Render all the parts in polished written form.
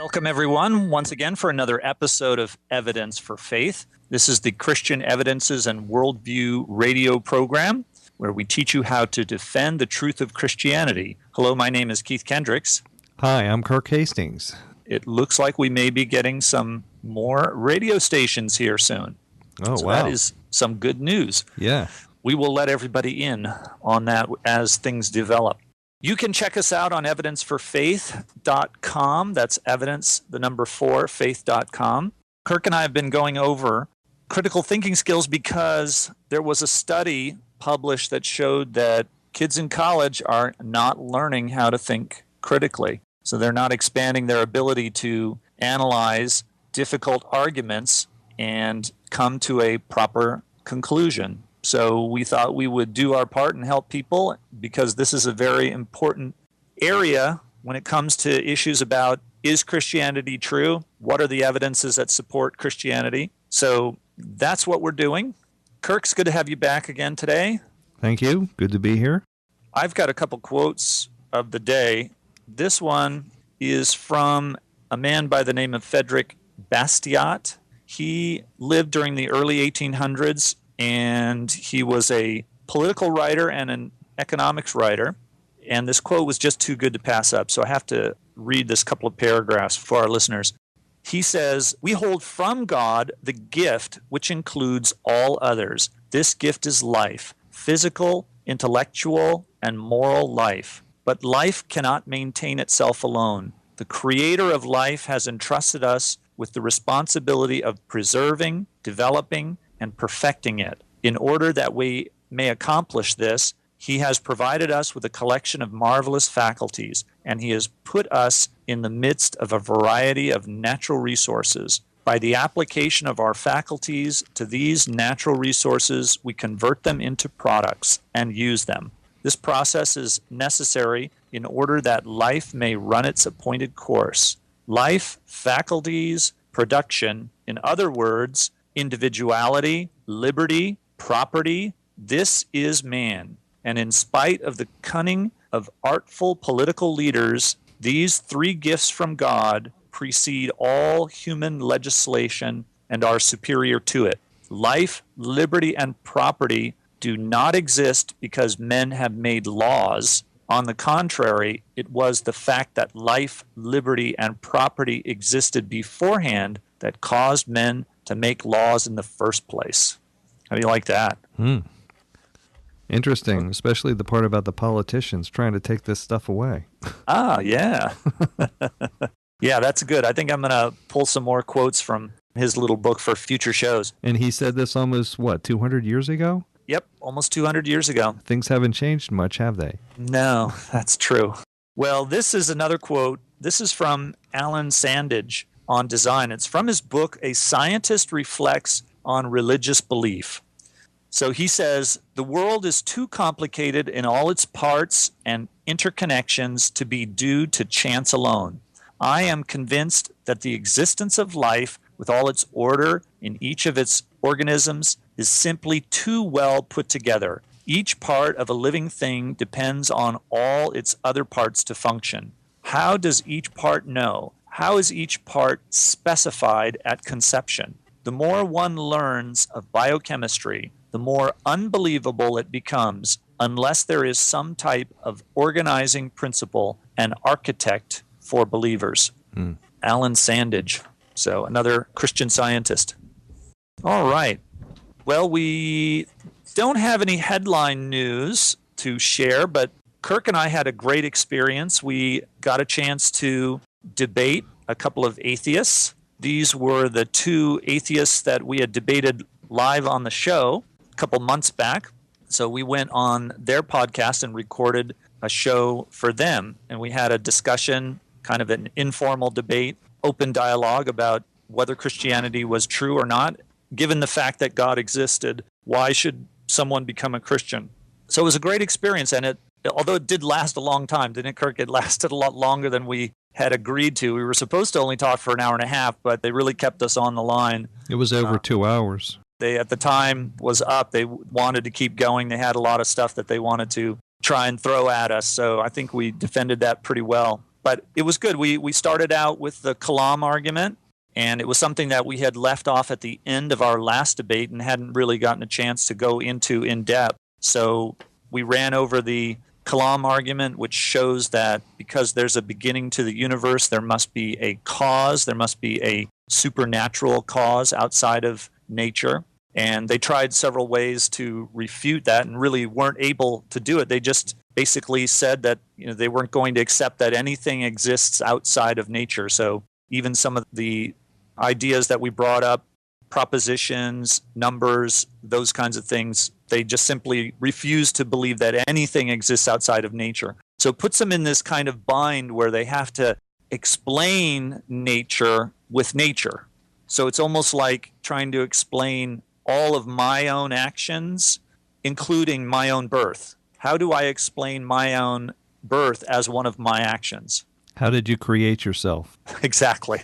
Welcome, everyone, once again for another episode of Evidence for Faith. This is the Christian Evidences and Worldview radio program where we teach you how to defend the truth of Christianity. Hello, my name is Keith Kendricks. Hi, I'm Kirk Hastings. It looks like we may be getting some more radio stations here soon. Oh, so wow. That is some good news. Yeah. We will let everybody in on that as things develop. You can check us out on evidenceforfaith.com. That's evidence, the number 4, faith.com. Kirk and I have been going over critical thinking skills because there was a study published that showed that kids in college are not learning how to think critically. So they're not expanding their ability to analyze difficult arguments and come to a proper conclusion. So we thought we would do our part and help people because this is a very important area when it comes to issues about, is Christianity true? What are the evidences that support Christianity? So that's what we're doing. Kirk's good to have you back again today. Thank you. Good to be here. I've got a couple quotes of the day. This one is from a man by the name of Frederick Bastiat. He lived during the early 1800s. And he was a political writer and an economics writer. And this quote was just too good to pass up. So I have to read this couple of paragraphs for our listeners. He says, "We hold from God the gift which includes all others. This gift is life, physical, intellectual, and moral life. But life cannot maintain itself alone. The Creator of life has entrusted us with the responsibility of preserving, developing, and perfecting it. In order that we may accomplish this, He has provided us with a collection of marvelous faculties, and He has put us in the midst of a variety of natural resources. By the application of our faculties to these natural resources, we convert them into products and use them. This process is necessary in order that life may run its appointed course. Life, faculties, production, in other words, individuality, liberty, property, this is man. And in spite of the cunning of artful political leaders, these three gifts from God precede all human legislation and are superior to it. Life, liberty, and property do not exist because men have made laws. On the contrary, it was the fact that life, liberty, and property existed beforehand that caused men to make laws in the first place." How do you like that? Interesting, especially the part about the politicians trying to take this stuff away. Yeah. Yeah, that's good. I think I'm going to pull some more quotes from his little book for future shows. And he said this almost, 200 years ago? Yep, almost 200 years ago. Things haven't changed much, have they? No, that's true. Well, this is another quote. This is from Alan Sandage on design. It's from his book, A Scientist Reflects on Religious Belief. So he says, "The world is too complicated in all its parts and interconnections to be due to chance alone. I am convinced that the existence of life, with all its order in each of its organisms, is simply too well put together. Each part of a living thing depends on all its other parts to function. How does each part know? How is each part specified at conception? The more one learns of biochemistry, the more unbelievable it becomes unless there is some type of organizing principle and architect for believers." Alan Sandage, so another Christian scientist. All right. Well, we don't have any headline news to share, but Kirk and I had a great experience. We got a chance to debate a couple of atheists. These were the two atheists that we had debated live on the show a couple months back. So we went on their podcast and recorded a show for them. And we had a discussion, kind of an informal debate, open dialogue about whether Christianity was true or not. Given the fact that God existed, why should someone become a Christian? So it was a great experience. And although it did last a long time, didn't it, Kirk? It lasted a lot longer than we had agreed to. We were supposed to only talk for an hour and a half, but they really kept us on the line. It was over 2 hours. They, at the time, was up. They wanted to keep going. They had a lot of stuff that they wanted to try and throw at us. So I think we defended that pretty well. But it was good. We started out with the Kalam argument, and it was something that we had left off at the end of our last debate and hadn't really gotten a chance to go into in depth. So we ran over the Kalam argument, which shows that because there's a beginning to the universe, there must be a cause, there must be a supernatural cause outside of nature. And they tried several ways to refute that and really weren't able to do it. They just basically said that they weren't going to accept that anything exists outside of nature. So even some of the ideas that we brought up, propositions, numbers, those kinds of things, they just simply refuse to believe that anything exists outside of nature. So it puts them in this kind of bind where they have to explain nature with nature. So it's almost like trying to explain all of my own actions, including my own birth. How do I explain my own birth as one of my actions? How did you create yourself? Exactly.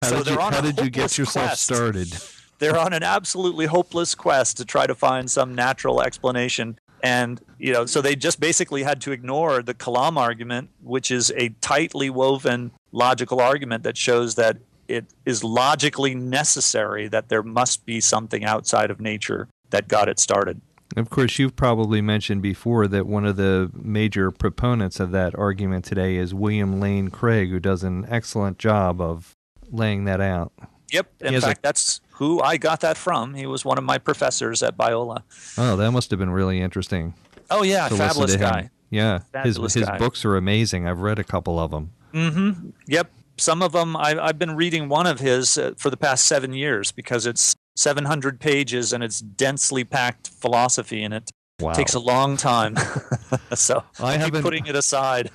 How did you get yourself started? They're on an absolutely hopeless quest to try to find some natural explanation. And, so they just basically had to ignore the Kalam argument, which is a tightly woven logical argument that shows that it is logically necessary that there must be something outside of nature that got it started. Of course, you've probably mentioned before that one of the major proponents of that argument today is William Lane Craig, who does an excellent job of laying that out. Yep. In fact, that's who I got that from. He was one of my professors at Biola. Oh, that must have been really interesting. Oh, yeah. Fabulous guy. Yeah. Fabulous his guy. Books are amazing. I've read a couple of them. Mm-hmm. Yep. Some of them, I've been reading one of his for the past 7 years because it's 700 pages and it's densely packed philosophy in it. Wow. It takes a long time. So I keep putting it aside.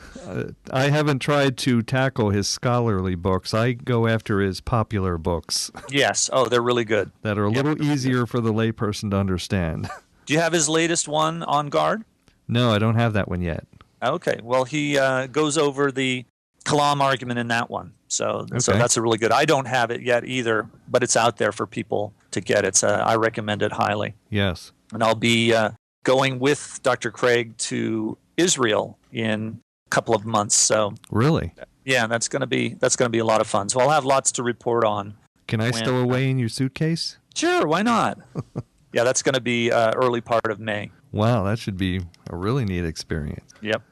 I haven't tried to tackle his scholarly books. I go after his popular books. Yes. Oh, they're really good. That are a little easier for the layperson to understand. Do you have his latest one, On Guard? No, I don't have that one yet. Okay. Well, he goes over the Kalam argument in that one. So that's a really good. I don't have it yet either, but it's out there for people to get. I recommend it highly. Yes. And I'll be going with Dr. Craig to Israel in a couple of months. So really, yeah, that's going to be a lot of fun. So I'll have lots to report on. Can I stow away in your suitcase? Sure, why not? Yeah, that's going to be early part of May. Wow, that should be a really neat experience. Yep.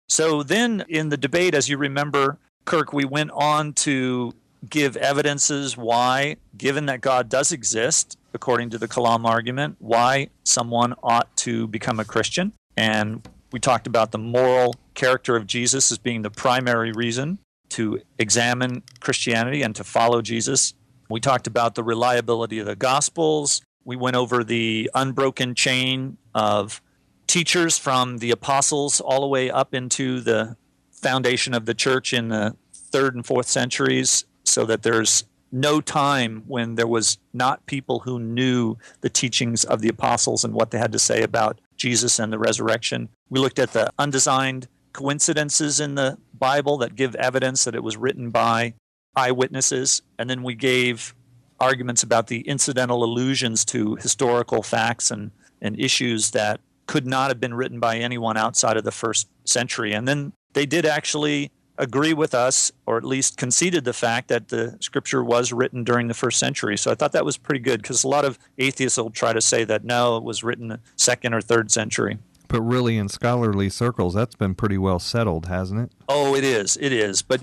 So then in the debate, as you remember, Kirk, we went on to give evidences why, given that God does exist, according to the Kalam argument, why someone ought to become a Christian. And we talked about the moral character of Jesus as being the primary reason to examine Christianity and to follow Jesus. We talked about the reliability of the Gospels. We went over the unbroken chain of teachers from the apostles all the way up into the foundation of the church in the 3rd and 4th centuries, so that there's no time when there was not people who knew the teachings of the apostles and what they had to say about Jesus and the resurrection. We looked at the undesigned coincidences in the Bible that give evidence that it was written by eyewitnesses, and then we gave arguments about the incidental allusions to historical facts and issues that could not have been written by anyone outside of the 1st century. And then they did actually agree with us, or at least conceded the fact that the scripture was written during the 1st century. So I thought that was pretty good, because a lot of atheists will try to say that, no, it was written the 2nd or 3rd century. But really, in scholarly circles, that's been pretty well settled, hasn't it? Oh, it is. It is. But,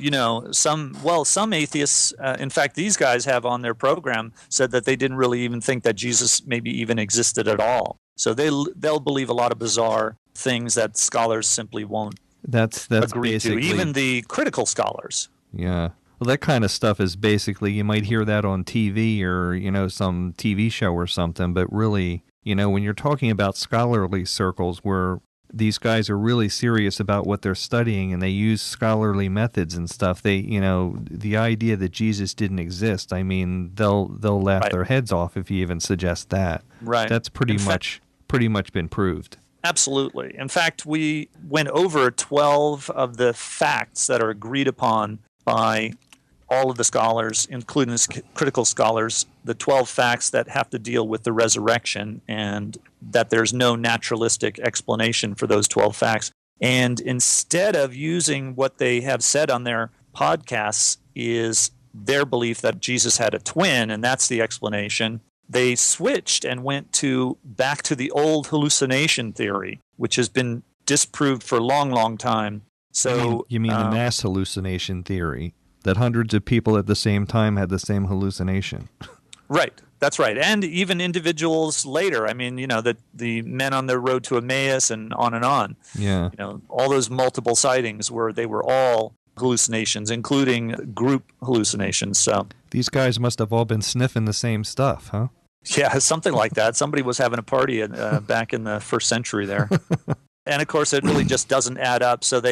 some atheists, in fact, these guys have on their program said that they didn't really even think that Jesus maybe even existed at all. So they'll believe a lot of bizarre things that scholars simply won't that's agree basically, to, even the critical scholars. Yeah. Well, that kind of stuff is basically, you might hear that on TV or, some TV show or something, but really, when you're talking about scholarly circles where these guys are really serious about what they're studying and they use scholarly methods and stuff, the idea that Jesus didn't exist, they'll laugh their heads off if you even suggest that. Right. That's pretty much been proved. Absolutely. In fact, we went over 12 of the facts that are agreed upon by all of the scholars, including critical scholars, the 12 facts that have to deal with the resurrection, and that there's no naturalistic explanation for those 12 facts. And instead of using what they have said on their podcasts is their belief that Jesus had a twin, and that's the explanation, they switched and went back to the old hallucination theory, which has been disproved for a long, long time. So you mean the mass hallucination theory, that hundreds of people at the same time had the same hallucination? Right. That's right. And even individuals later. I mean, the men on the road to Emmaus and on and on. Yeah. All those multiple sightings where they were all hallucinations, including group hallucinations. So these guys must have all been sniffing the same stuff, huh? Yeah, something like that. Somebody was having a party back in the first century there. And of course, it really just doesn't add up. So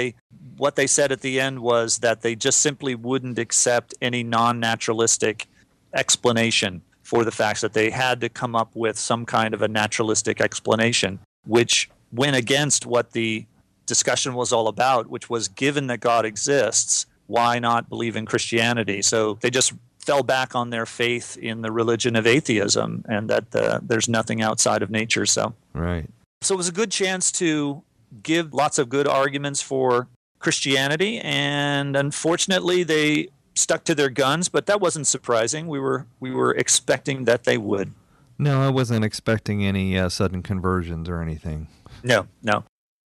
what they said at the end was that they just simply wouldn't accept any non-naturalistic explanation for the facts, that they had to come up with some kind of a naturalistic explanation, which went against what the discussion was all about, which was, given that God exists, why not believe in Christianity? So they just fell back on their faith in the religion of atheism, and that there's nothing outside of nature. So right. So it was a good chance to give lots of good arguments for Christianity, and unfortunately they stuck to their guns, but that wasn't surprising. We were expecting that they would. No, I wasn't expecting any sudden conversions or anything. No.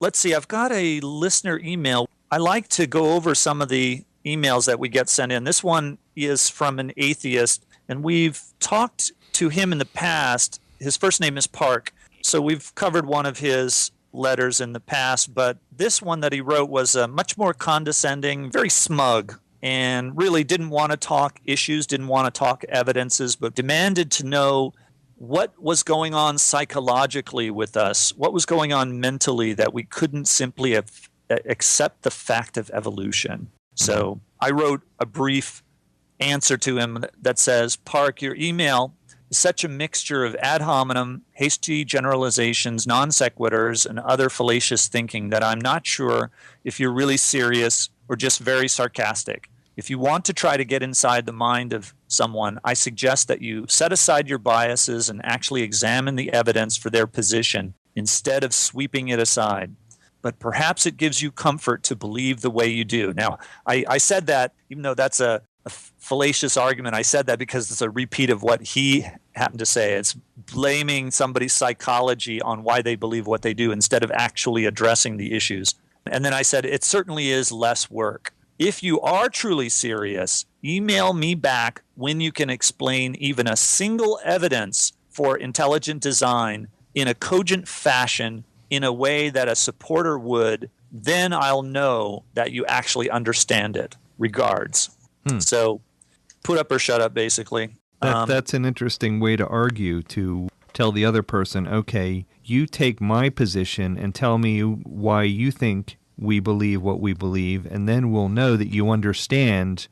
Let's see, I've got a listener email. I like to go over some of the emails that we get sent in. This one is from an atheist, and we've talked to him in the past. His first name is Park, so we've covered one of his letters in the past, but this one that he wrote was much more condescending, very smug, and really didn't want to talk issues, didn't want to talk evidences, but demanded to know what was going on psychologically with us, what was going on mentally, that we couldn't simply accept the fact of evolution. So I wrote a brief answer to him that says, Park, your email is such a mixture of ad hominem, hasty generalizations, non sequiturs, and other fallacious thinking that I'm not sure if you're really serious or just very sarcastic. If you want to try to get inside the mind of someone, I suggest that you set aside your biases and actually examine the evidence for their position instead of sweeping it aside. But perhaps it gives you comfort to believe the way you do. Now, I said that, even though that's a fallacious argument, I said that because it's a repeat of what he happened to say. It's blaming somebody's psychology on why they believe what they do instead of actually addressing the issues. And then I said, it certainly is less work. If you are truly serious, email me back when you can explain even a single evidence for intelligent design in a cogent fashion, in a way that a supporter would. Then I'll know that you actually understand it. Regards. So put up or shut up, basically. That's an interesting way to argue, to tell the other person, okay, you take my position and tell me why you think we believe what we believe, and then we'll know that you understand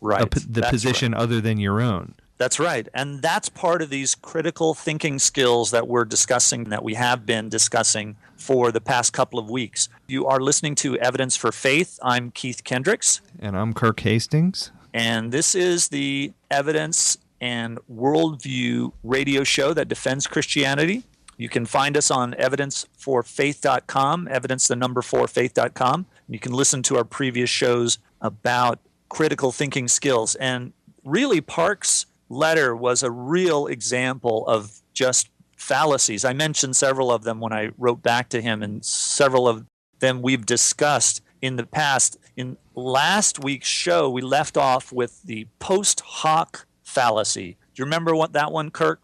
the position other than your own. That's right. And that's part of these critical thinking skills that we're discussing, that we have been discussing for the past couple of weeks. You are listening to Evidence for Faith. I'm Keith Kendricks. And I'm Kirk Hastings. And this is the Evidence and Worldview radio show that defends Christianity. You can find us on evidenceforfaith.com, evidence4faith.com. You can listen to our previous shows about critical thinking skills. And really, Park's letter was a real example of just fallacies. I mentioned several of them when I wrote back to him, and several of them we've discussed in the past. In last week's show, we left off with the post hoc fallacy. Do you remember that one, Kirk?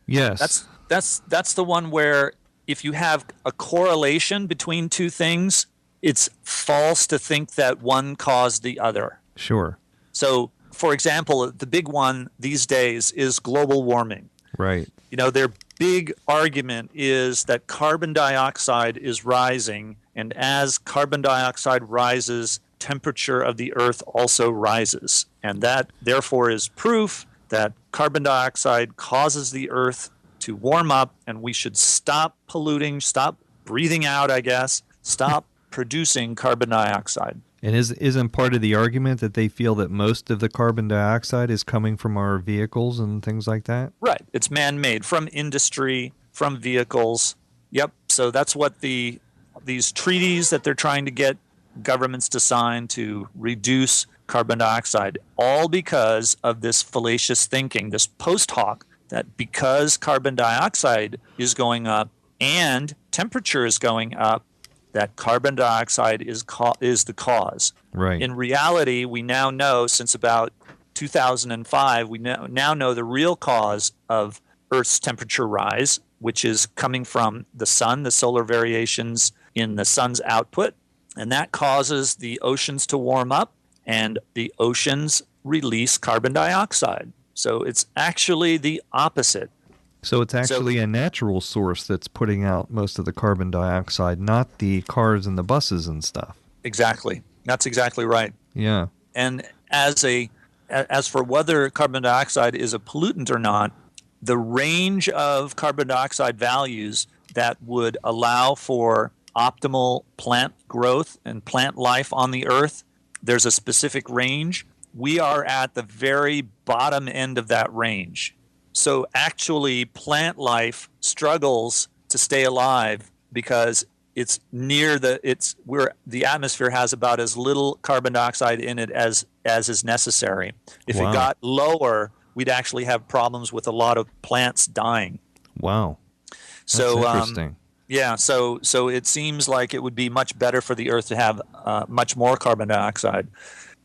Yes. That's the one where if you have a correlation between two things, it's false to think that one caused the other. Sure. So, for example, the big one these days is global warming. Right. Their big argument is that carbon dioxide is rising, and as carbon dioxide rises, temperature of the earth also rises. And that, therefore, is proof that carbon dioxide causes the earth to warm up, and we should stop polluting, stop breathing out, I guess, stop producing carbon dioxide. And isn't part of the argument that they feel that most of the carbon dioxide is coming from our vehicles and things like that? Right. It's man-made, from industry, from vehicles. Yep. So that's what the these treaties that they're trying to get governments to sign to reduce carbon dioxide, all because of this fallacious thinking, this post hoc, that because carbon dioxide is going up and temperature is going up, that carbon dioxide is the cause. Right. In reality, we now know, since about 2005, we now know the real cause of Earth's temperature rise, which is coming from the sun, the solar variations in the sun's output. And that causes the oceans to warm up, and the oceans release carbon dioxide. So it's actually the opposite. So it's actually a natural source that's putting out most of the carbon dioxide, not the cars and the buses and stuff. Exactly. That's exactly right. Yeah. And as for whether carbon dioxide is a pollutant or not, the range of carbon dioxide values that would allow for optimal plant growth and plant life on the earth, there's a specific range. We are at the very bottom end of that range. So actually, plant life struggles to stay alive because it's near where the atmosphere has about as little carbon dioxide in it as is necessary. If it got lower, we'd actually have problems with a lot of plants dying. Wow. That's interesting. Yeah, so it seems like it would be much better for the Earth to have much more carbon dioxide.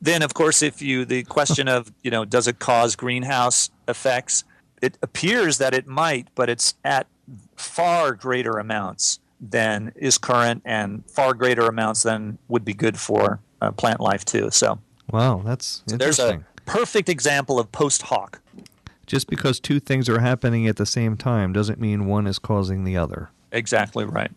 Then, of course, the question of, does it cause greenhouse effects? It appears that it might, but it's at far greater amounts than is current, and far greater amounts than would be good for plant life too. So, wow, that's interesting. There's a perfect example of post hoc. Just because two things are happening at the same time doesn't mean one is causing the other. Exactly right.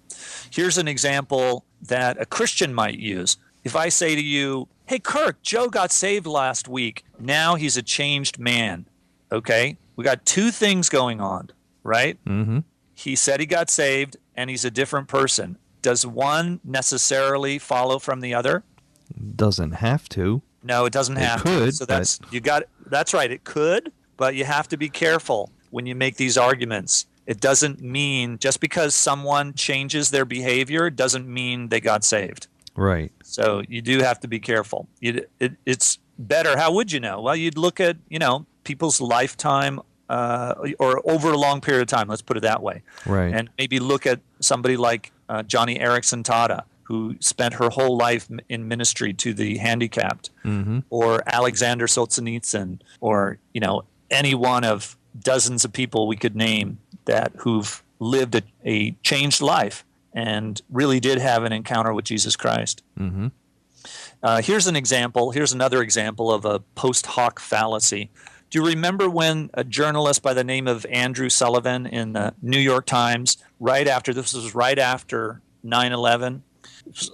Here's an example that a Christian might use. If I say to you, hey, Kirk, Joe got saved last week. Now he's a changed man. Okay? We got two things going on, right? Mm-hmm. He said he got saved, and he's a different person. Does one necessarily follow from the other? Doesn't have to. No, it doesn't have to. So that's right. It could, but you have to be careful when you make these arguments. It doesn't mean just because someone changes their behavior doesn't mean they got saved. Right. So you do have to be careful. It's better. How would you know? Well, you'd look at, people's lifetime or over a long period of time. Let's put it that way. Right. And maybe look at somebody like Johnny Erickson Tada, who spent her whole life in ministry to the handicapped, mm-hmm. or Alexander Solzhenitsyn, or, any one of dozens of people we could name who've lived a changed life and really did have an encounter with Jesus Christ. Mm-hmm. Here's another example of a post hoc fallacy. Do you remember when a journalist by the name of Andrew Sullivan in the New York Times, this was right after 9/11,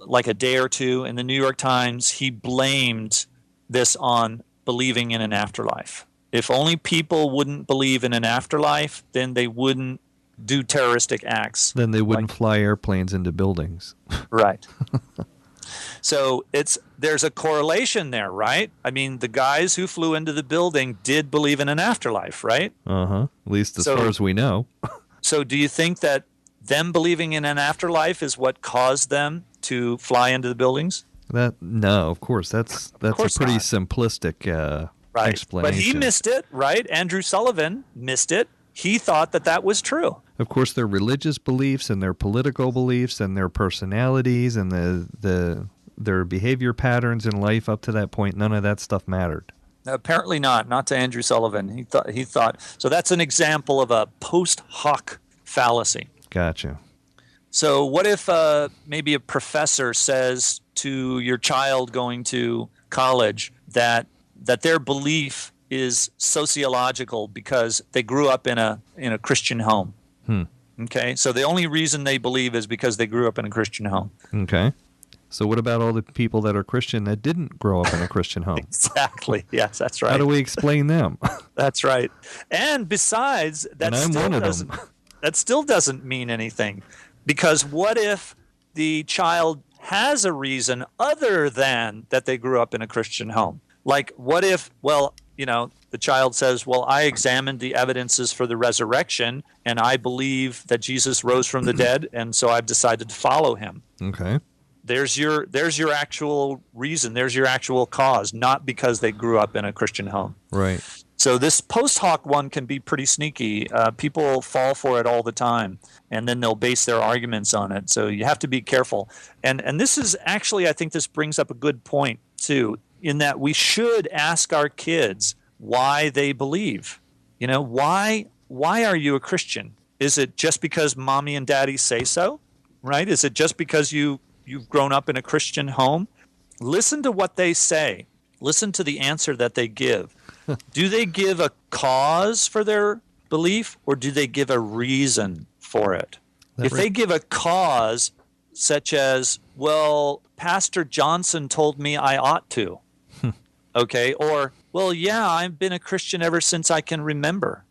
like a day or two, in the New York Times, he blamed this on believing in an afterlife. If only people wouldn't believe in an afterlife, then they wouldn't do terroristic acts. Then they wouldn't fly airplanes into buildings. Right. So there's a correlation there, right? I mean, the guys who flew into the building did believe in an afterlife, right? Uh-huh. At least as far as we know. So do you think that them believing in an afterlife is what caused them to fly into the buildings? No, of course. That's a pretty simplistic right. explanation. But he missed it, right? Andrew Sullivan missed it. He thought that was true. Of course, their religious beliefs and their political beliefs and their personalities and their behavior patterns in life up to that point, none of that stuff mattered. Apparently not to Andrew Sullivan. He thought so. That's an example of a post hoc fallacy. Gotcha. So what if maybe a professor says to your child going to college that their belief is sociological because they grew up in a Christian home? Okay, so the only reason they believe is because they grew up in a Christian home. Okay. So what about all the people that are Christian that didn't grow up in a Christian home? Exactly. Yes, that's right. How do we explain them? That's right. And besides, that still doesn't mean anything. Because what if the child has a reason other than that they grew up in a Christian home? Like, what if, the child says, well, I examined the evidences for the resurrection, and I believe that Jesus rose from the dead, and so I've decided to follow him. Okay. There's your actual reason. There's your actual cause, not because they grew up in a Christian home. Right. So this post hoc one can be pretty sneaky. People fall for it all the time, and then they'll base their arguments on it. So you have to be careful. And this is actually, I think this brings up a good point too, in that we should ask our kids why they believe. Why are you a Christian? Is it just because mommy and daddy say so? Right? Is it just because you've grown up in a Christian home? Listen to what they say. Listen to the answer that they give. Do they give a cause for their belief, or do they give a reason for it? If they give a cause, such as, well, Pastor Johnson told me I ought to, okay, or, well, yeah, I've been a Christian ever since I can remember,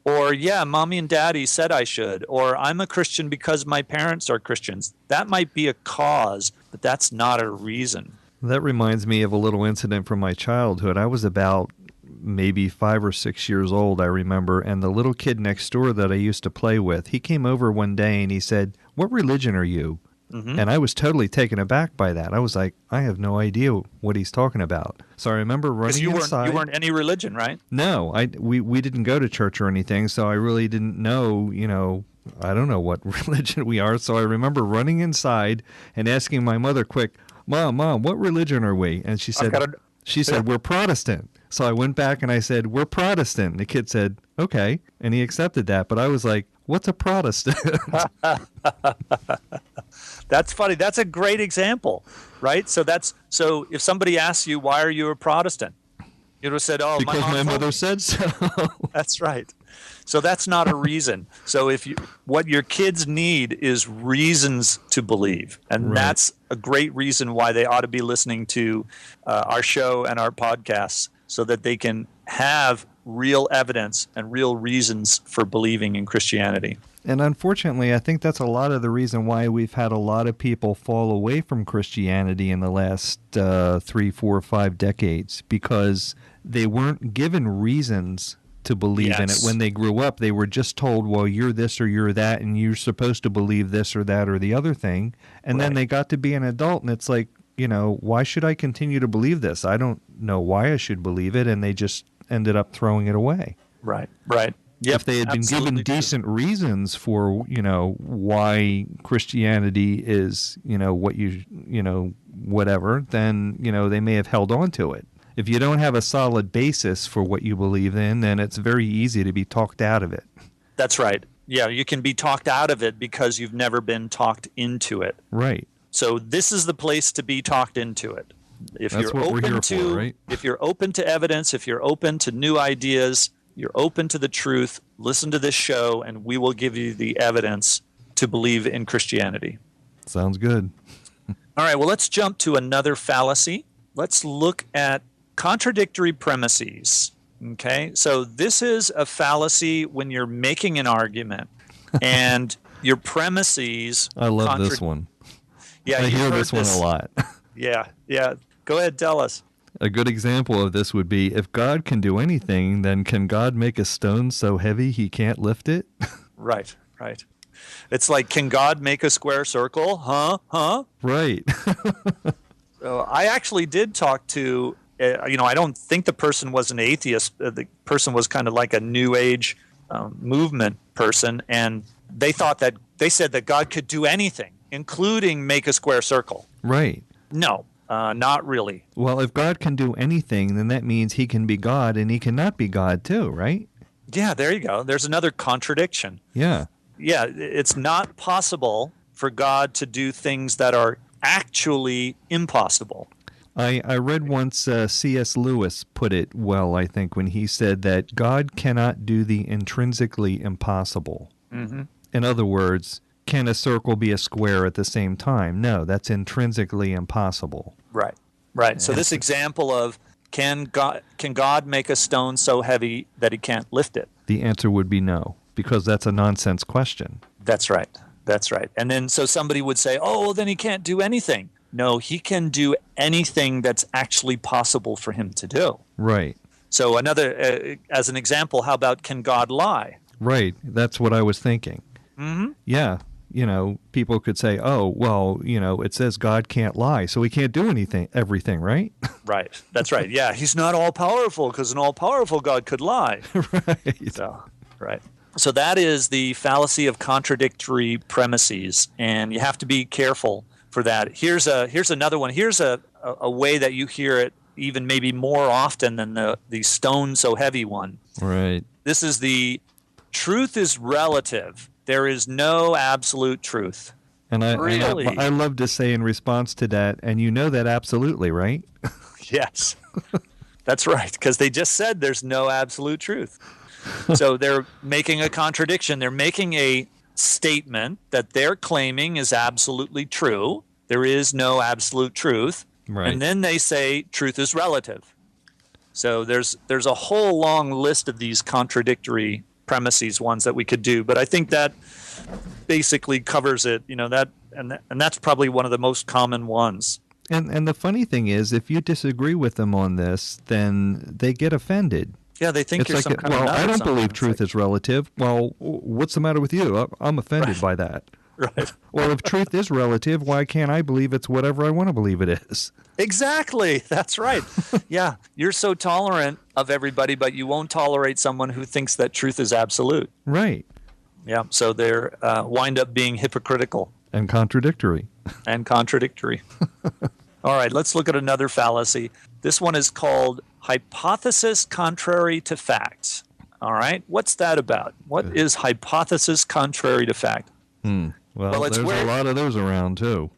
or, yeah, mommy and daddy said I should, or I'm a Christian because my parents are Christians. That might be a cause, but that's not a reason. That reminds me of a little incident from my childhood. I was about maybe 5 or 6 years old, I remember, and the little kid next door that I used to play with, he came over one day and he said, "What religion are you?" Mm-hmm. And I was totally taken aback by that. I was like, I have no idea what he's talking about. So I remember running inside. You weren't any religion, right? No, we didn't go to church or anything, so I really didn't know, I don't know what religion we are. So I remember running inside and asking my mother quick, Mom, what religion are we? And she said, we're Protestant. So I went back and I said, we're Protestant. And the kid said, okay. And he accepted that. But I was like, what's a Protestant? That's funny. That's a great example, right? So if somebody asks you, why are you a Protestant? You would have said, oh, because my mother said so. That's right. So that's not a reason. So what your kids need is reasons to believe. And right. That's a great reason why they ought to be listening to our show and our podcasts, so that they can have real evidence and real reasons for believing in Christianity. And unfortunately, I think that's a lot of the reason why we've had a lot of people fall away from Christianity in the last 3, 4, 5 decades, because they weren't given reasons to believe in it when they grew up. They were just told, well, you're this or you're that, and you're supposed to believe this or that or the other thing. And then they got to be an adult, and it's like, why should I continue to believe this? I don't know why I should believe it, and they just ended up throwing it away. Right. Yep, if they had been given decent reasons for, why Christianity is, whatever, then, they may have held on to it. If you don't have a solid basis for what you believe in, then it's very easy to be talked out of it. That's right. Yeah, you can be talked out of it because you've never been talked into it. Right. So this is the place to be talked into it. If That's you're what open we're here to, for, right? If you're open to evidence, if you're open to new ideas, you're open to the truth, listen to this show, and we will give you the evidence to believe in Christianity. Sounds good. All right, well, let's jump to another fallacy. Let's look at contradictory premises. Okay, so this is a fallacy when you're making an argument and your premises. I love this one. Yeah, I hear this one a lot. Yeah. Go ahead, tell us. A good example of this would be, if God can do anything, then can God make a stone so heavy he can't lift it? Right. It's like, can God make a square circle? Huh? Right. So I actually did talk to, I don't think the person was an atheist. The person was kind of like a New Age movement person, and they said that God could do anything, including make a square circle. Right. No, not really. Well, if God can do anything, then that means he can be God, and he cannot be God too, right? Yeah, there you go. There's another contradiction. Yeah. Yeah, it's not possible for God to do things that are actually impossible. I read once C.S. Lewis put it well, I think, when he said that God cannot do the intrinsically impossible. Mm-hmm. In other words, can a circle be a square at the same time? No, that's intrinsically impossible. Right. So this example of can God make a stone so heavy that he can't lift it? The answer would be no, because that's a nonsense question. That's right. And then so somebody would say, oh, well, then he can't do anything. No, he can do anything that's actually possible for him to do. Right. So another, as an example, how about can God lie? Right. That's what I was thinking. Mm-hmm. Yeah. People could say, oh, well, it says God can't lie, so he can't do everything, right? Right. That's right. Yeah. He's not all powerful because an all powerful God could lie. Right. So, right. So that is the fallacy of contradictory premises, and you have to be careful for that. Here's another one. Here's a way that you hear it even maybe more often than the stone so heavy one. Right. This is the truth is relative. There is no absolute truth. And Really? I love to say in response to that, and you know that absolutely, right? Yes. That's right, because they just said there's no absolute truth. So they're making a contradiction. They're making a statement that they're claiming is absolutely true. There is no absolute truth. Right. And then they say truth is relative. So there's a whole long list of these contradictory premises, ones that we could do. But I think that basically covers it, and that's probably one of the most common ones. And the funny thing is, if you disagree with them on this, then they get offended. Yeah, they think it's you're like, some kind of well, nut or I don't something. believe It's truth like, is relative. Well, what's the matter with you? I'm offended by that. Right. Well, if truth is relative, why can't I believe it's whatever I want to believe it is? Exactly. That's right. Yeah, you're so tolerant of everybody, but you won't tolerate someone who thinks that truth is absolute. Right. Yeah, so they're wind up being hypocritical. And contradictory. And contradictory. All right, let's look at another fallacy. This one is called hypothesis contrary to fact. All right, what's that about? What is hypothesis contrary to fact? Well, there's a lot of those around, too.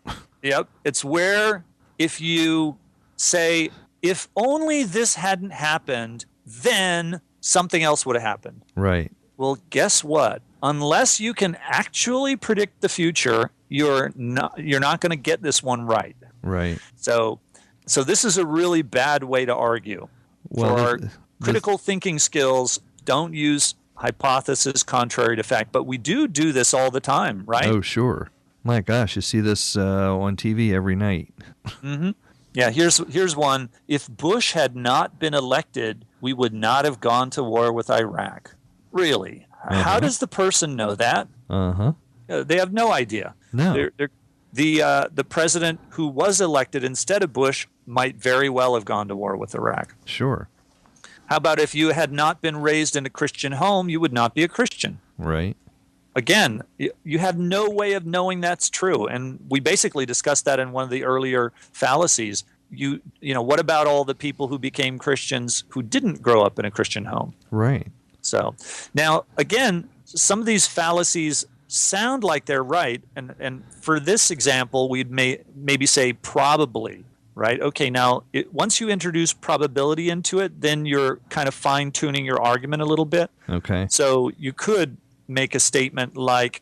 Yep, it's where if you say, if only this hadn't happened, then something else would have happened. Right. Well, guess what? Unless you can actually predict the future, you're not going to get this one right. Right. So this is a really bad way to argue. Well, for our critical thinking skills, don't use hypothesis contrary to fact. But we do this all the time, right? Oh, sure. My gosh, you see this on TV every night. Mm-hmm. Yeah, here's one. If Bush had not been elected, we would not have gone to war with Iraq. Really? Uh-huh. How does the person know that? Uh-huh. They have no idea. No. The president who was elected instead of Bush might very well have gone to war with Iraq. Sure. How about if you had not been raised in a Christian home, you would not be a Christian? Right. Again, you have no way of knowing that's true. And we basically discussed that in one of the earlier fallacies. What about all the people who became Christians who didn't grow up in a Christian home? Right. So now, again, some of these fallacies sound like they're right. And for this example, we'd maybe say probably, right? Okay, now, once you introduce probability into it, then you're kind of fine-tuning your argument a little bit. Okay. So you could make a statement like,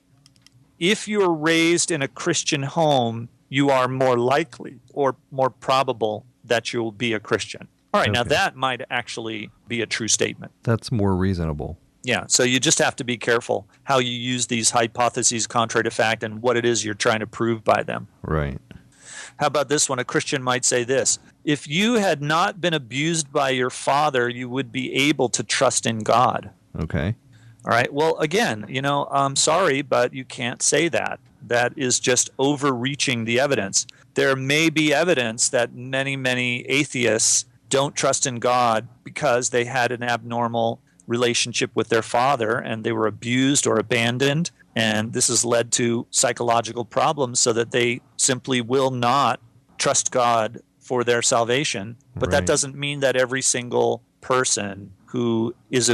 if you're raised in a Christian home, you are more likely or more probable that you'll be a Christian. All right, Okay. Now that might actually be a true statement. That's more reasonable. Yeah, so you just have to be careful how you use these hypotheses contrary to fact and what it is you're trying to prove by them. Right. How about this one? A Christian might say this: if you had not been abused by your father, you would be able to trust in God. Okay. All right. Well, again, I'm sorry, but you can't say that. That is just overreaching the evidence. There may be evidence that many, many atheists don't trust in God because they had an abnormal relationship with their father and they were abused or abandoned. And this has led to psychological problems so that they simply will not trust God for their salvation. But that Right. doesn't mean that every single person who is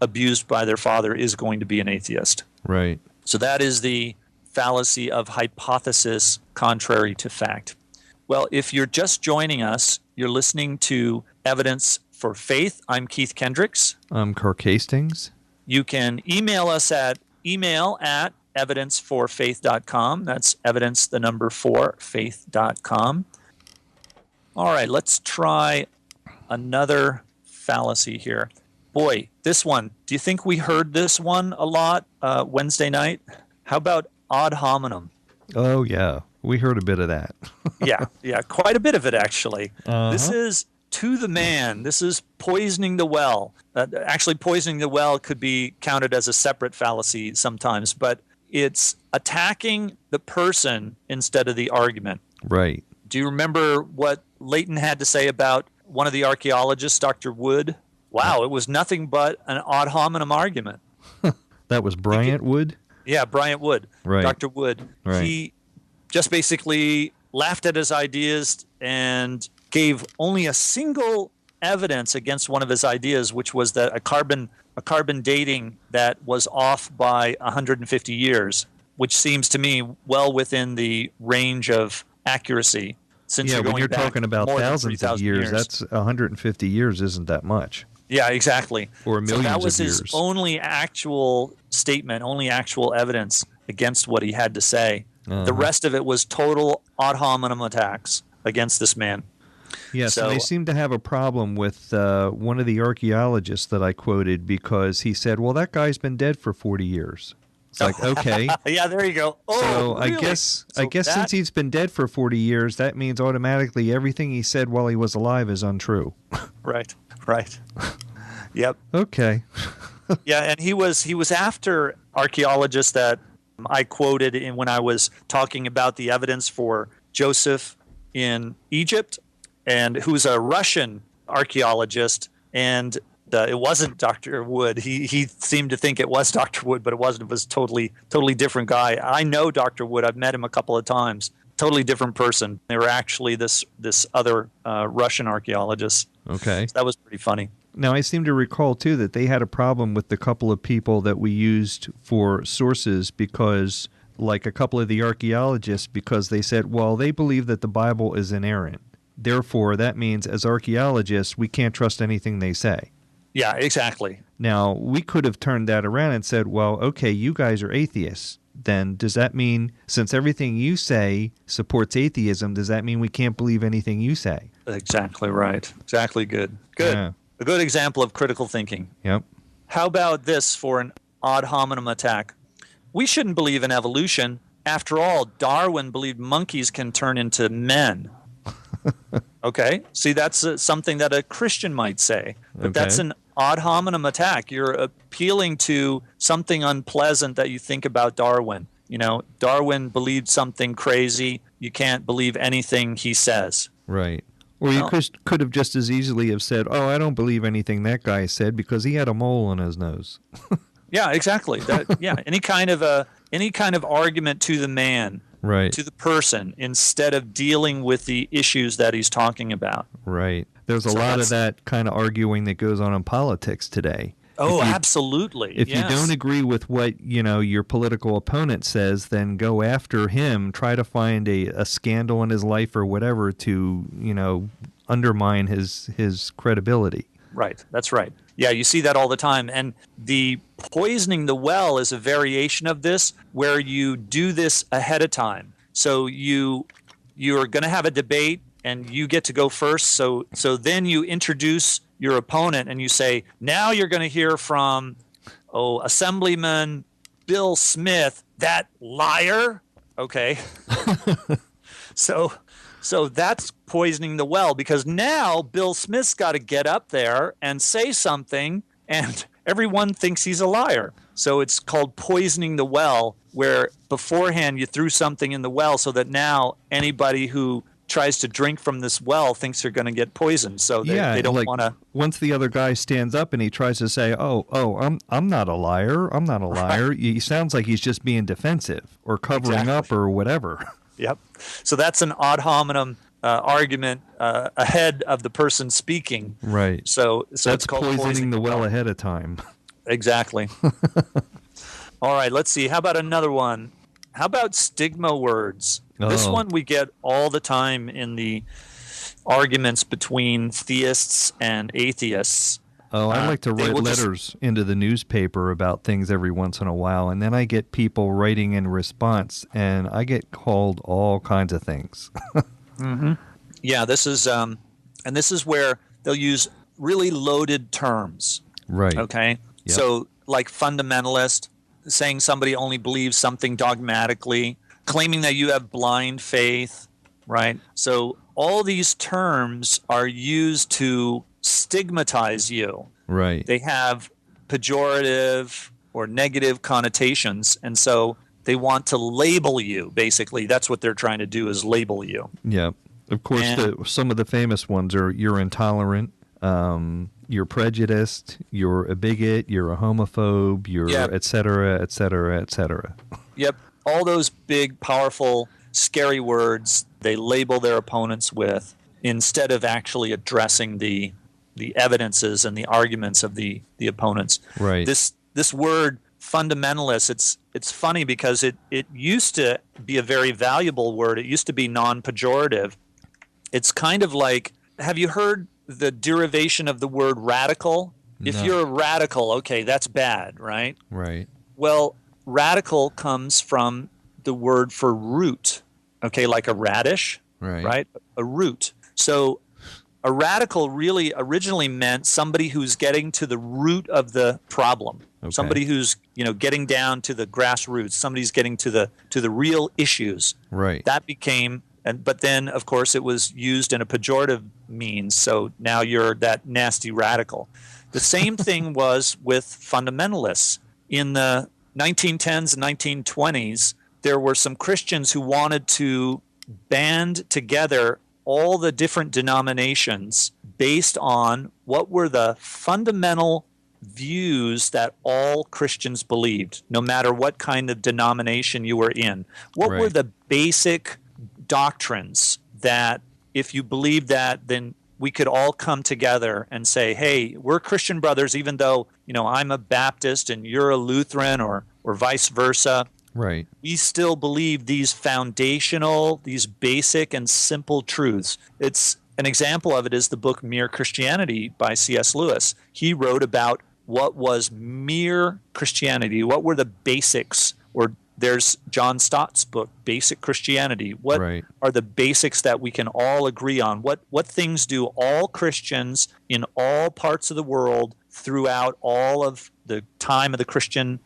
abused by their father is going to be an atheist. Right. So that is the fallacy of hypothesis contrary to fact. Well, if you're just joining us, you're listening to Evidence for Faith. I'm Keith Kendricks. I'm Kirk Hastings. You can email us at email@evidenceforfaith.com. That's evidence, the number 4, faith.com. All right, let's try another fallacy here. Boy, this one, do you think we heard this one a lot Wednesday night? How about ad hominem? Oh, yeah. We heard a bit of that. Yeah, quite a bit of it, actually. Uh-huh. This is to the man. This is poisoning the well. Actually, poisoning the well could be counted as a separate fallacy sometimes, but it's attacking the person instead of the argument. Right. Do you remember what Leighton had to say about one of the archaeologists, Dr. Wood? Wow, it was nothing but an ad hominem argument. That was Bryant Wood? Yeah, Bryant Wood. Right. Dr. Wood. Right. He just basically laughed at his ideas and gave only a single evidence against one of his ideas, which was that a carbon dating that was off by 150 years, which seems to me well within the range of accuracy. Since when you're talking about thousands of years, that's 150 years isn't that much. Yeah, exactly. Or millions of years. So that was his only actual statement, only actual evidence against what he had to say. The rest of it was total ad hominem attacks against this man. Yes, and they seem to have a problem with one of the archaeologists that I quoted because he said, well, that guy's been dead for 40 years. It's like, okay. Yeah, there you go. Oh, so really? I guess since he's been dead for 40 years, that means automatically everything he said while he was alive is untrue. Right. Yep. Okay. Yeah, and he was after archaeologists that I quoted when I was talking about the evidence for Joseph in Egypt, and who's a Russian archaeologist, and it wasn't Dr. Wood. He seemed to think it was Dr. Wood, but it wasn't. It was totally different guy. I know Dr. Wood. I've met him a couple of times. Totally different person. They were actually this other Russian archaeologist. Okay. So that was pretty funny. Now, I seem to recall, too, that they had a problem with the couple of people that we used for sources because, like a couple of the archaeologists, because they said, well, they believe that the Bible is inerrant. Therefore, that means as archaeologists, we can't trust anything they say. Yeah, exactly. Now, we could have turned that around and said, well, okay, you guys are atheists. Then does that mean, since everything you say supports atheism, does that mean we can't believe anything you say? Exactly right. Exactly good. Good. Yeah. A good example of critical thinking. Yep. How about this for an ad hominem attack? We shouldn't believe in evolution. After all, Darwin believed monkeys can turn into men. Okay? See, that's something that a Christian might say. But that's an ad hominem attack. You're appealing to something unpleasant that you think about Darwin. You know, Darwin believed something crazy. You can't believe anything he says. Right. Or you could have just as easily have said, oh, I don't believe anything that guy said because he had a mole on his nose. Yeah, exactly. Any kind of argument to the man, right, to the person, instead of dealing with the issues that he's talking about. Right. There's a lot of that kind of arguing that goes on in politics today. Oh, absolutely. If you don't agree with what, your political opponent says, then go after him, try to find a scandal in his life or whatever to, undermine his credibility. Right. That's right. Yeah, you see that all the time. And the poisoning the well is a variation of this where you do this ahead of time. So you're going to have a debate and you get to go first. So then you introduce your opponent and you say, now you're going to hear from, Assemblyman Bill Smith, that liar. Okay. So that's poisoning the well because now Bill Smith's got to get up there and say something and everyone thinks he's a liar. So it's called poisoning the well, where beforehand you threw something in the well so that now anybody who tries to drink from this well thinks they're going to get poisoned. So they don't want to. Once the other guy stands up and he tries to say, I'm not a liar. I'm not a liar. Right. He sounds like he's just being defensive or covering up or whatever. Yep. So that's an ad hominem argument ahead of the person speaking. Right. So that's it's called poisoning the well ahead of time. Exactly. All right. Let's see. How about another one? How about stigma words? This one we get all the time in the arguments between theists and atheists. Oh, I like to write letters into the newspaper about things every once in a while, and then I get people writing in response, and I get called all kinds of things. Mm-hmm. Yeah, this is where they'll use really loaded terms. Right. Okay? Yep. So, like fundamentalist, saying somebody only believes something dogmatically, claiming that you have blind faith, right? So all these terms are used to stigmatize you. Right. They have pejorative or negative connotations, and so they want to label you. Basically, that's what they're trying to do, is label you. Yeah. Of course, some of the famous ones are you're intolerant, you're prejudiced, you're a bigot, you're a homophobe, you're et cetera, et cetera, et cetera. Yep. All those big, powerful, scary words they label their opponents with instead of actually addressing the evidences and the arguments of the opponents. Right. This word fundamentalist, it's funny because it used to be a very valuable word. It used to be non-pejorative. It's kind of like, have you heard the derivation of the word radical? No. If you're a radical, okay, that's bad, right? Right. Well, radical comes from the word for root, okay, like a radish, right? A root. So a radical really originally meant somebody who's getting to the root of the problem. Okay. Somebody who's, getting down to the grassroots. Somebody's getting to the real issues. Right. That became, but then of course it was used in a pejorative means. So now you're that nasty radical. The same thing was with fundamentalists. In the 1910s and 1920s, there were some Christians who wanted to band together all the different denominations based on what were the fundamental views that all Christians believed, no matter what kind of denomination you were in. What were the basic doctrines that if you believed that, then we could all come together and say, hey, we're Christian brothers, even though, I'm a Baptist and you're a Lutheran or vice versa. Right. We still believe these foundational, these basic and simple truths. It's an example of it is the book Mere Christianity by C.S. Lewis. He wrote about what was mere Christianity, what were the basics, or there's John Stott's book, Basic Christianity. What are the basics that we can all agree on? What things do all Christians in all parts of the world throughout all of the time of the Christian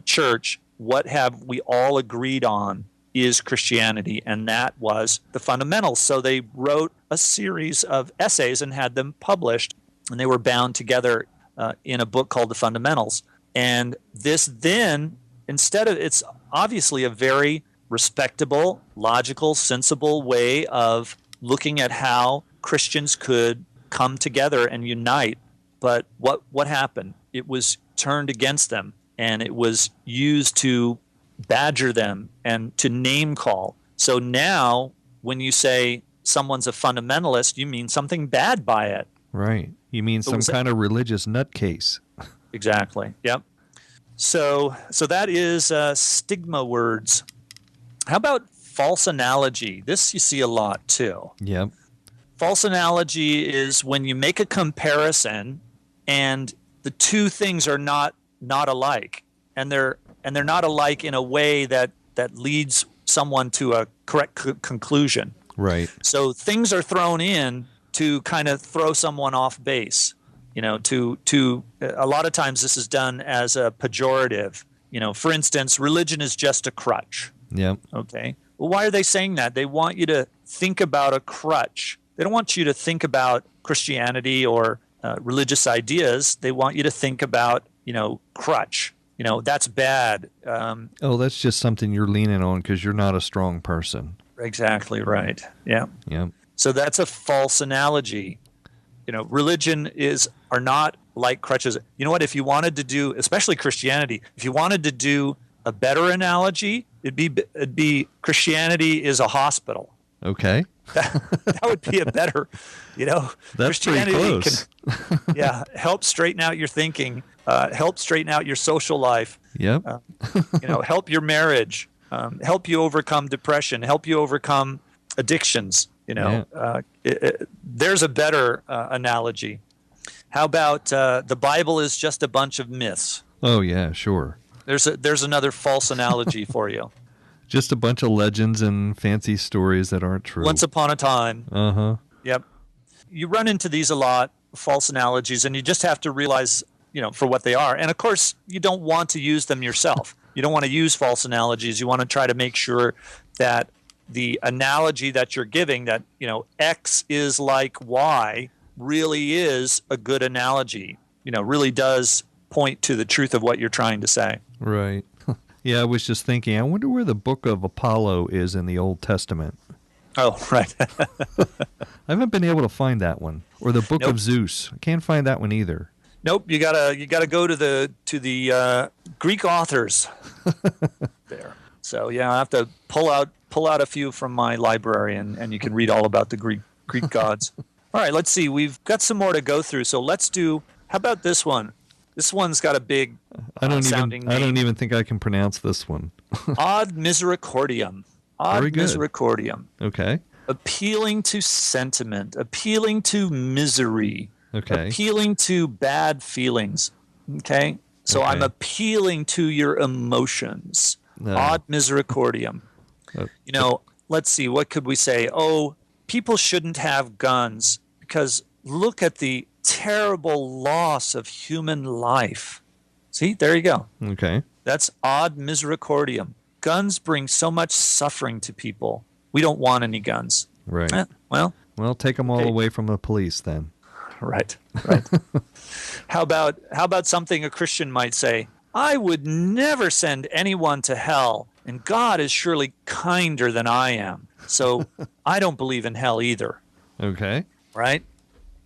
church, what have we all agreed on is Christianity? And that was the fundamentals. So they wrote a series of essays and had them published, and they were bound together in a book called The Fundamentals. And this then, instead of, it's obviously a very respectable, logical, sensible way of looking at how Christians could come together and unite. But what happened? It was turned against them, and it was used to badger them and to name call. So now when you say someone's a fundamentalist, you mean something bad by it. Right. You mean some kind of religious nutcase. Exactly. Yep. So that is stigma words. How about false analogy? This you see a lot too. Yep. False analogy is when you make a comparison and the two things are not alike, and they're not alike in a way that leads someone to a correct conclusion. Right. So things are thrown in to kind of throw someone off base. To a lot of times this is done as a pejorative. For instance, religion is just a crutch. Yep. Okay. Well, why are they saying that? They want you to think about a crutch. They don't want you to think about Christianity or religious ideas. They want you to think about, crutch. That's bad. That's just something you're leaning on because you're not a strong person. Exactly right. Yeah. Yeah. So that's a false analogy. Religion are not like crutches. You know what? If you wanted to do, especially Christianity, if you wanted to do a better analogy, it'd be Christianity is a hospital. Okay. That would be a better, That's Christianity pretty close. can, help straighten out your thinking, help straighten out your social life. Yep. Help your marriage, help you overcome depression, help you overcome addictions. There's a better analogy. How about the Bible is just a bunch of myths? Oh yeah, sure. There's another false analogy for you. Just a bunch of legends and fancy stories that aren't true. Once upon a time. Uh-huh. Yep. You run into these a lot, false analogies, and you just have to realize, for what they are. And of course, you don't want to use them yourself. You don't want to use false analogies. You want to try to make sure that the analogy that you're giving, that, X is like Y, really is a good analogy, really does point to the truth of what you're trying to say. Right. Yeah, I was just thinking, I wonder where the book of Apollo is in the Old Testament. Oh, right. I haven't been able to find that one. Or the book of Zeus. I can't find that one either. Nope, you gotta go to the Greek authors there. So yeah, I have to pull out a few from my library, and you can read all about the Greek gods. All right, let's see. We've got some more to go through. So let's do. How about this one? This one's got a big sounding name. I don't even think I can pronounce this one. Ad misericordiam. Very good. Misericordiam. Okay. Appealing to sentiment, appealing to misery, okay, appealing to bad feelings. Okay? So I'm appealing to your emotions. Ad misericordiam. Let's see, what could we say? Oh, people shouldn't have guns because look at the terrible loss of human life. See, there you go. Okay. That's ad misericordiam. Guns bring so much suffering to people. We don't want any guns. Right. Well, take them all away from the police then. Right. How about something a Christian might say? I would never send anyone to hell, and God is surely kinder than I am. So I don't believe in hell either. Okay. Right?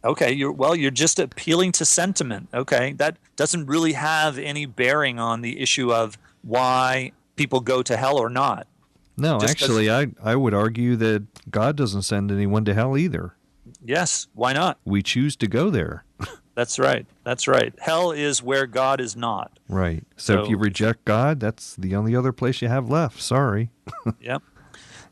Okay, you're just appealing to sentiment. Okay, that doesn't really have any bearing on the issue of why people go to hell or not. No, actually, I would argue that God doesn't send anyone to hell either. Yes, why not? We choose to go there. That's right. Hell is where God is not. Right. So if you reject God, that's the only other place you have left. Sorry. Yep.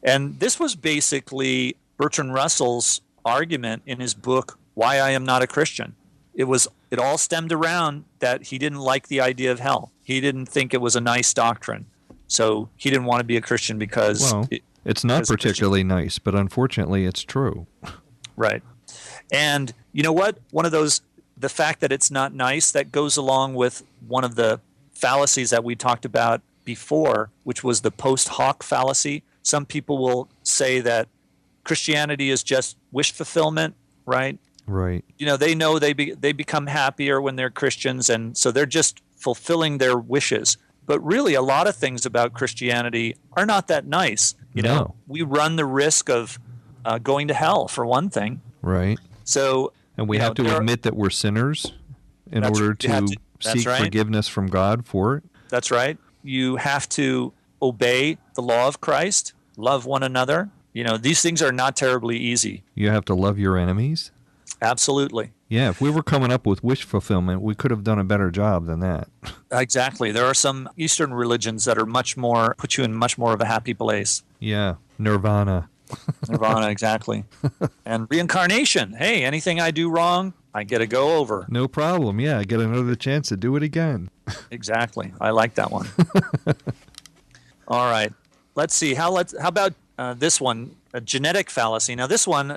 And this was basically Bertrand Russell's argument in his book, Why I Am Not a Christian. It all stemmed around that he didn't like the idea of hell. He didn't think it was a nice doctrine. So he didn't want to be a Christian because... Well, it's not particularly nice, but unfortunately it's true. Right. And you know what? The fact that it's not nice, that goes along with one of the fallacies that we talked about before, which was the post hoc fallacy. Some people will say that Christianity is just wish fulfillment, right? Right. They know they become happier when they're Christians, and so they're just fulfilling their wishes. But really, a lot of things about Christianity are not that nice. No. We run the risk of going to hell, for one thing. Right. So, and we have to admit that we're sinners in order to seek forgiveness from God for it. That's right. You have to obey the law of Christ, love one another. These things are not terribly easy. You have to love your enemies. Absolutely. Yeah, if we were coming up with wish fulfillment, we could have done a better job than that. Exactly. There are some Eastern religions that are put you in much more of a happy place. Yeah, nirvana. Nirvana, exactly. And reincarnation. Hey, anything I do wrong, I get to go over. No problem. Yeah, I get another chance to do it again. Exactly. I like that one. All right. Let's see. How about this one? A genetic fallacy. Now, this one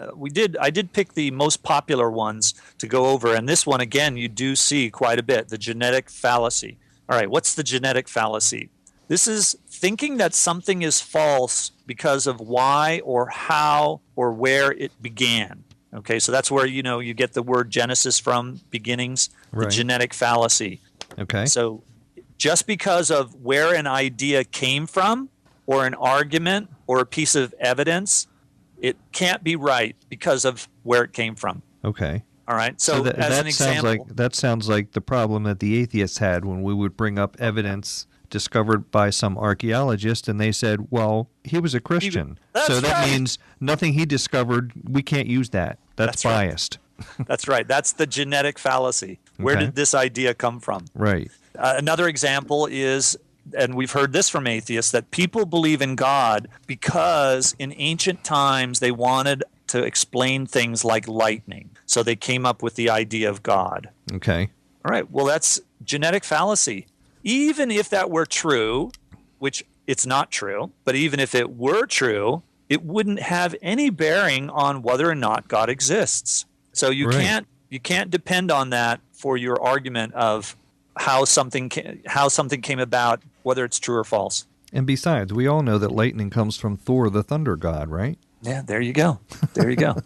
I did pick the most popular ones to go over, and this one again you do see quite a bit. The genetic fallacy. All right. What's the genetic fallacy? This is thinking that something is false because of why or how or where it began. Okay, so that's where you get the word Genesis from, beginnings, the genetic fallacy. Okay. So just because of where an idea came from or an argument or a piece of evidence, it can't be right because of where it came from. Okay. All right. So as an example, that sounds like the problem that the atheists had when we would bring up evidence discovered by some archaeologist, and they said, well, he was a Christian. So that means nothing he discovered, we can't use that. That's biased. Right. That's right. That's the genetic fallacy. Where did this idea come from? Right. Another example is, and we've heard this from atheists, that people believe in God because in ancient times they wanted to explain things like lightning. So they came up with the idea of God. Okay. All right. Well, that's genetic fallacy. Even if that were true, which it's not true, but even if it were true, it wouldn't have any bearing on whether or not God exists. So you can't depend on that for your argument of how something came about, whether it's true or false. And besides, we all know that lightning comes from Thor, the thunder god, right? Yeah, there you go. There you go.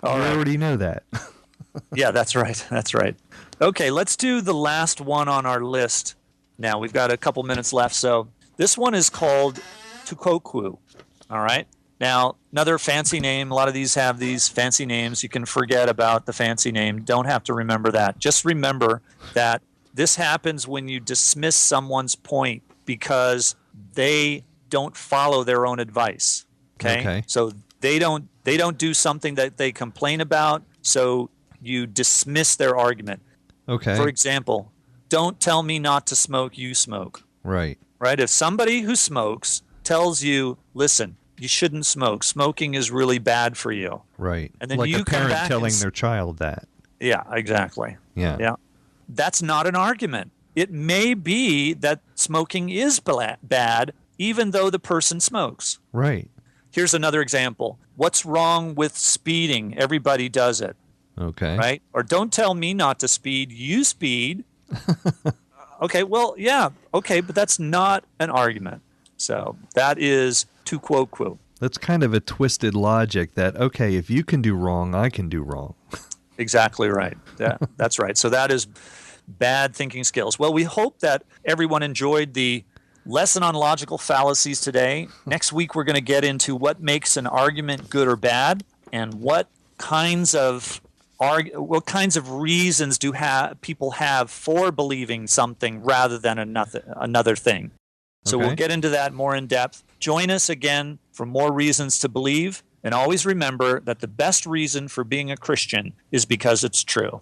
All We right. already know that. Yeah, that's right. That's right. Okay, let's do the last one on our list. Now, we've got a couple minutes left. So this one is called Tukoku. All right. Now, another fancy name. A lot of these have these fancy names. You can forget about the fancy name. Don't have to remember that. Just remember that this happens when you dismiss someone's point because they don't follow their own advice. Okay? So they don't do something that they complain about, so you dismiss their argument. Okay. For example, don't tell me not to smoke, you smoke. Right. Right? If somebody who smokes tells you, listen, you shouldn't smoke. Smoking is really bad for you. Right. And then like you a parent come back telling their child that. Yeah, exactly. Yeah. Yeah. That's not an argument. It may be that smoking is bad, even though the person smokes. Right. Here's another example. What's wrong with speeding? Everybody does it. Okay. Right? Or don't tell me not to speed. You speed. Okay, well, yeah. Okay, but that's not an argument. So that is tu quo. That's kind of a twisted logic that, okay, if you can do wrong, I can do wrong. Exactly right. Yeah, that's right. So that is bad thinking skills. Well, we hope that everyone enjoyed the lesson on logical fallacies today. Next week, we're going to get into what makes an argument good or bad, and what kinds of reasons do people have for believing something rather than another thing. So Okay. we'll get into that more in depth. Join us again for more reasons to believe, and always remember that the best reason for being a Christian is because it's true.